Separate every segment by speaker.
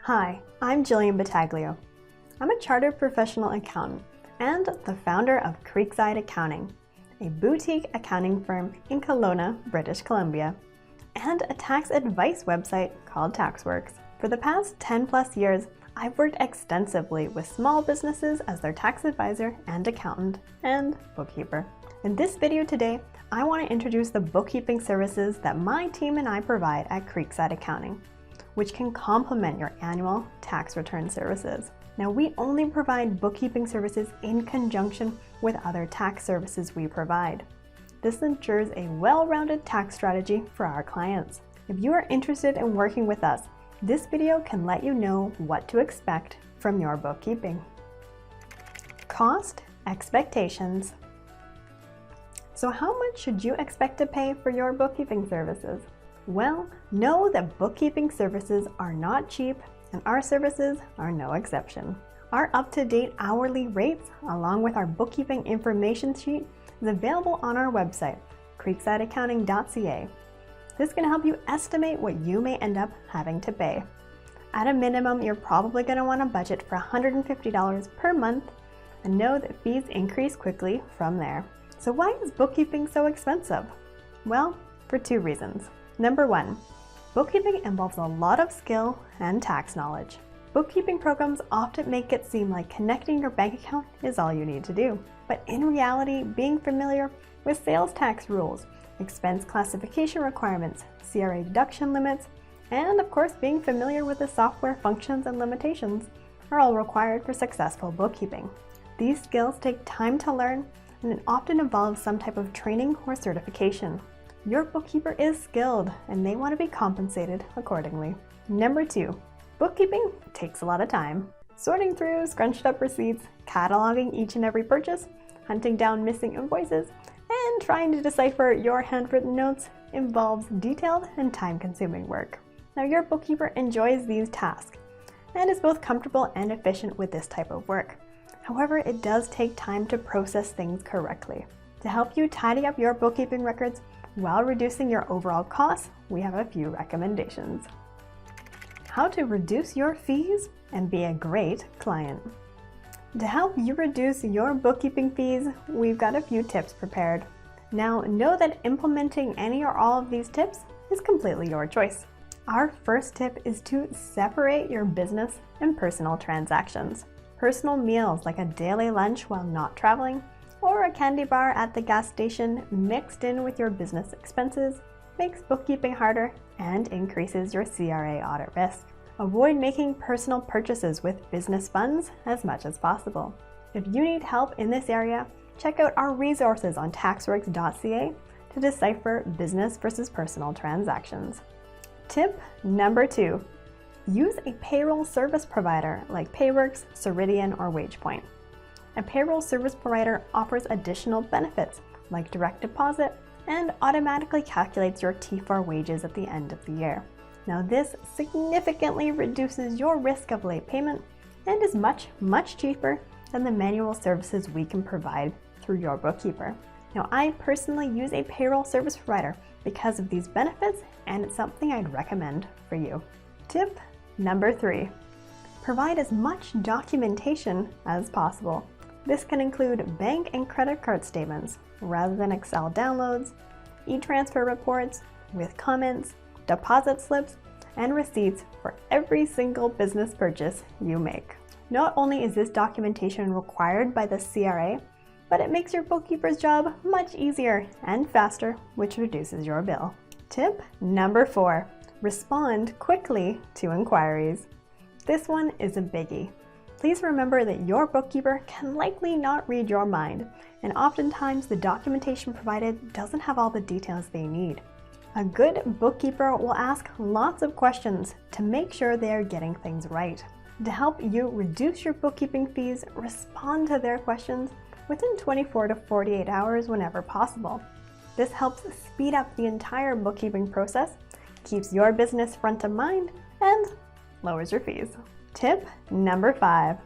Speaker 1: Hi, I'm Jillian Battaglio. I'm a chartered professional accountant and the founder of Creekside Accounting, a boutique accounting firm in Kelowna, British Columbia, and a tax advice website called TaxWorks. For the past 10+ years, I've worked extensively with small businesses as their tax advisor and accountant and bookkeeper. In this video today, I want to introduce the bookkeeping services that my team and I provide at Creekside Accounting, which can complement your annual tax return services. Now, we only provide bookkeeping services in conjunction with other tax services we provide. This ensures a well-rounded tax strategy for our clients. If you are interested in working with us, this video can let you know what to expect from your bookkeeping. Cost expectations. So how much should you expect to pay for your bookkeeping services? Well, know that bookkeeping services are not cheap, and our services are no exception. Our up-to-date hourly rates, along with our bookkeeping information sheet, is available on our website, creeksideaccounting.ca. This can help you estimate what you may end up having to pay. At a minimum, you're probably going to want to budget for $150 per month, and know that fees increase quickly from there. So why is bookkeeping so expensive? Well, for two reasons. Number one, bookkeeping involves a lot of skill and tax knowledge. Bookkeeping programs often make it seem like connecting your bank account is all you need to do. But in reality, being familiar with sales tax rules, expense classification requirements, CRA deduction limits, and of course being familiar with the software functions and limitations are all required for successful bookkeeping. These skills take time to learn, and it often involves some type of training or certification. Your bookkeeper is skilled and they want to be compensated accordingly. Number two, bookkeeping takes a lot of time. Sorting through scrunched up receipts, cataloging each and every purchase, hunting down missing invoices, and trying to decipher your handwritten notes involves detailed and time-consuming work. Now, your bookkeeper enjoys these tasks and is both comfortable and efficient with this type of work. However, it does take time to process things correctly. To help you tidy up your bookkeeping records while reducing your overall costs, we have a few recommendations. How to reduce your fees and be a great client. To help you reduce your bookkeeping fees, we've got a few tips prepared. Now, know that implementing any or all of these tips is completely your choice. Our first tip is to separate your business and personal transactions. Personal meals like a daily lunch while not traveling, or a candy bar at the gas station mixed in with your business expenses makes bookkeeping harder and increases your CRA audit risk. Avoid making personal purchases with business funds as much as possible. If you need help in this area, check out our resources on taxworks.ca to decipher business versus personal transactions. Tip number two, use a payroll service provider like Payworks, Ceridian, or WagePoint. A payroll service provider offers additional benefits like direct deposit and automatically calculates your T4 wages at the end of the year. Now, this significantly reduces your risk of late payment and is much cheaper than the manual services we can provide through your bookkeeper. Now, I personally use a payroll service provider because of these benefits, and it's something I'd recommend for you. Tip number three, provide as much documentation as possible. This can include bank and credit card statements rather than Excel downloads, e-transfer reports with comments, deposit slips, and receipts for every single business purchase you make. Not only is this documentation required by the CRA, but it makes your bookkeeper's job much easier and faster, which reduces your bill. Tip number four, respond quickly to inquiries. This one is a biggie. Please remember that your bookkeeper can likely not read your mind, and oftentimes the documentation provided doesn't have all the details they need. A good bookkeeper will ask lots of questions to make sure they are getting things right. To help you reduce your bookkeeping fees, respond to their questions within 24 to 48 hours whenever possible. This helps speed up the entire bookkeeping process, keeps your business front of mind, and lowers your fees. Tip number five,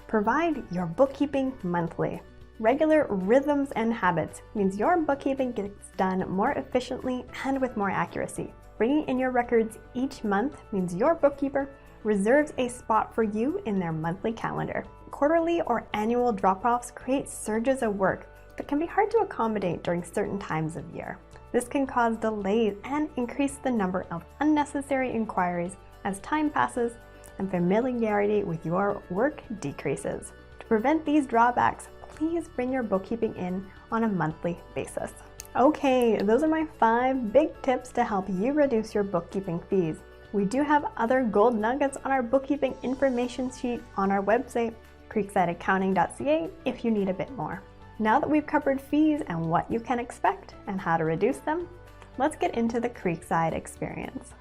Speaker 1: provide your bookkeeping monthly. Regular rhythms and habits means your bookkeeping gets done more efficiently and with more accuracy. Bringing in your records each month means your bookkeeper reserves a spot for you in their monthly calendar. Quarterly or annual drop-offs create surges of work that can be hard to accommodate during certain times of year. This can cause delays and increase the number of unnecessary inquiries as time passes and familiarity with your work decreases. To prevent these drawbacks, please bring your bookkeeping in on a monthly basis. Okay, those are my 5 big tips to help you reduce your bookkeeping fees. We do have other gold nuggets on our bookkeeping information sheet on our website, creeksideaccounting.ca, if you need a bit more. Now that we've covered fees and what you can expect and how to reduce them, let's get into the Creekside Experience.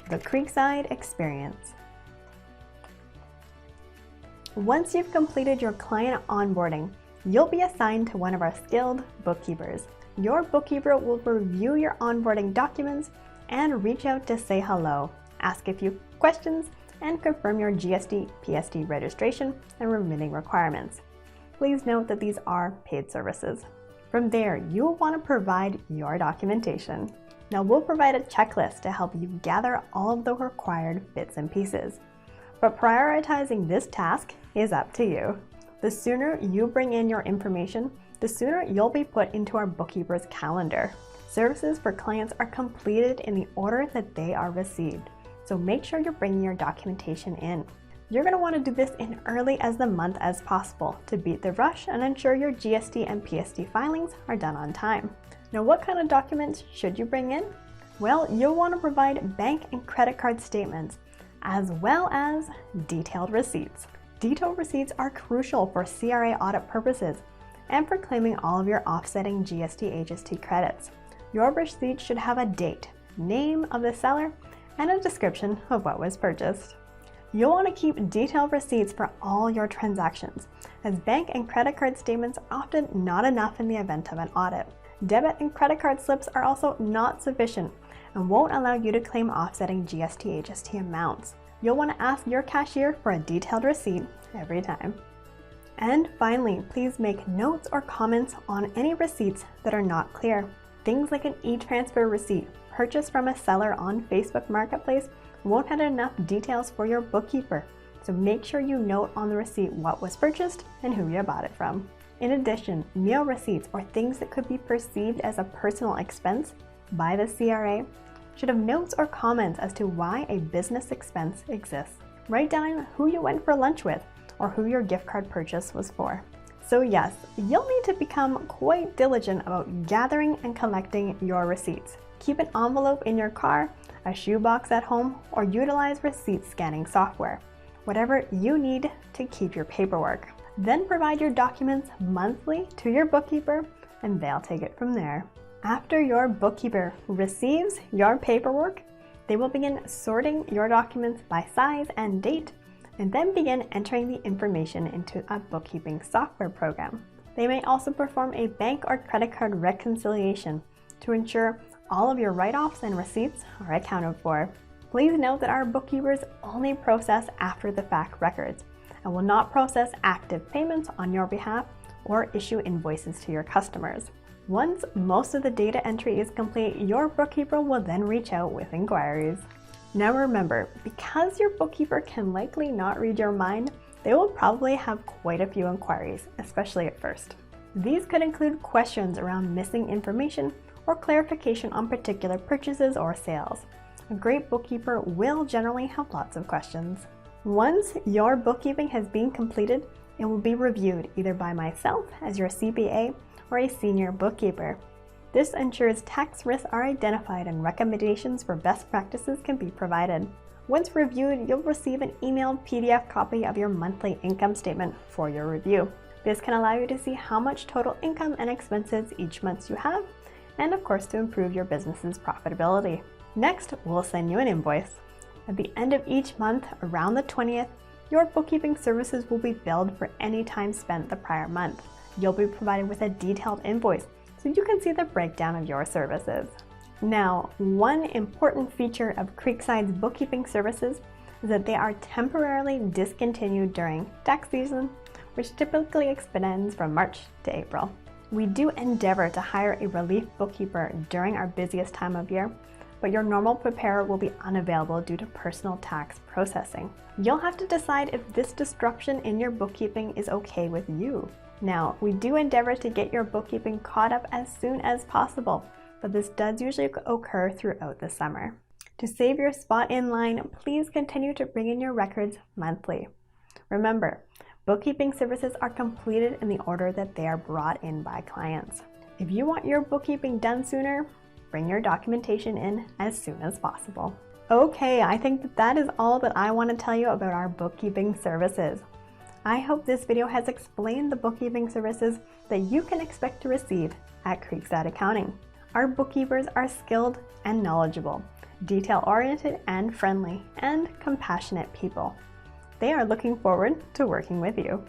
Speaker 1: The Creekside Experience. Once you've completed your client onboarding, you'll be assigned to one of our skilled bookkeepers. Your bookkeeper will review your onboarding documents and reach out to say hello, ask a few questions, and confirm your GST/PST registration and remitting requirements. Please note that these are paid services. From there, you'll want to provide your documentation. Now, we'll provide a checklist to help you gather all of the required bits and pieces. But prioritizing this task is up to you. The sooner you bring in your information, the sooner you'll be put into our bookkeeper's calendar. Services for clients are completed in the order that they are received, so make sure you're bringing your documentation in. You're going to want to do this in early as the month as possible to beat the rush and ensure your GST and PST filings are done on time. Now, what kind of documents should you bring in? Well, you'll want to provide bank and credit card statements, as well as detailed receipts. Detailed receipts are crucial for CRA audit purposes and for claiming all of your offsetting GST/HST credits. Your receipt should have a date, name of the seller, and a description of what was purchased. You'll want to keep detailed receipts for all your transactions, as bank and credit card statements are often not enough in the event of an audit. Debit and credit card slips are also not sufficient and won't allow you to claim offsetting GST/HST amounts. You'll want to ask your cashier for a detailed receipt every time. And finally, please make notes or comments on any receipts that are not clear. Things like an e-transfer receipt purchased from a seller on Facebook Marketplace won't have enough details for your bookkeeper, so make sure you note on the receipt what was purchased and who you bought it from. In addition, meal receipts or things that could be perceived as a personal expense by the CRA should have notes or comments as to why a business expense exists. Write down who you went for lunch with or who your gift card purchase was for. So yes, you'll need to become quite diligent about gathering and collecting your receipts. Keep an envelope in your car, a shoebox at home, or utilize receipt scanning software, whatever you need to keep your paperwork. Then provide your documents monthly to your bookkeeper and they'll take it from there. After your bookkeeper receives your paperwork, they will begin sorting your documents by size and date, and then begin entering the information into a bookkeeping software program. They may also perform a bank or credit card reconciliation to ensure all of your write-offs and receipts are accounted for. Please note that our bookkeepers only process after-the-fact records and will not process active payments on your behalf or issue invoices to your customers. Once most of the data entry is complete, your bookkeeper will then reach out with inquiries. Now remember, because your bookkeeper can likely not read your mind, they will probably have quite a few inquiries, especially at first. These could include questions around missing information or clarification on particular purchases or sales. A great bookkeeper will generally have lots of questions. Once your bookkeeping has been completed, it will be reviewed either by myself as your CPA or a senior bookkeeper. This ensures tax risks are identified and recommendations for best practices can be provided. Once reviewed, you'll receive an emailed PDF copy of your monthly income statement for your review. This can allow you to see how much total income and expenses each month you have, and of course to improve your business's profitability. Next, we'll send you an invoice. At the end of each month, around the 20th, your bookkeeping services will be billed for any time spent the prior month. You'll be provided with a detailed invoice so you can see the breakdown of your services. Now, one important feature of Creekside's bookkeeping services is that they are temporarily discontinued during tax season, which typically extends from March to April. We do endeavor to hire a relief bookkeeper during our busiest time of year, but your normal preparer will be unavailable due to personal tax processing. You'll have to decide if this disruption in your bookkeeping is okay with you. Now, we do endeavor to get your bookkeeping caught up as soon as possible, but this does usually occur throughout the summer. To save your spot in line, please continue to bring in your records monthly. Remember, bookkeeping services are completed in the order that they are brought in by clients. If you want your bookkeeping done sooner, bring your documentation in as soon as possible. Okay, I think that is all that I want to tell you about our bookkeeping services. I hope this video has explained the bookkeeping services that you can expect to receive at Creekside Accounting. Our bookkeepers are skilled and knowledgeable, detail-oriented and friendly, and compassionate people. They are looking forward to working with you.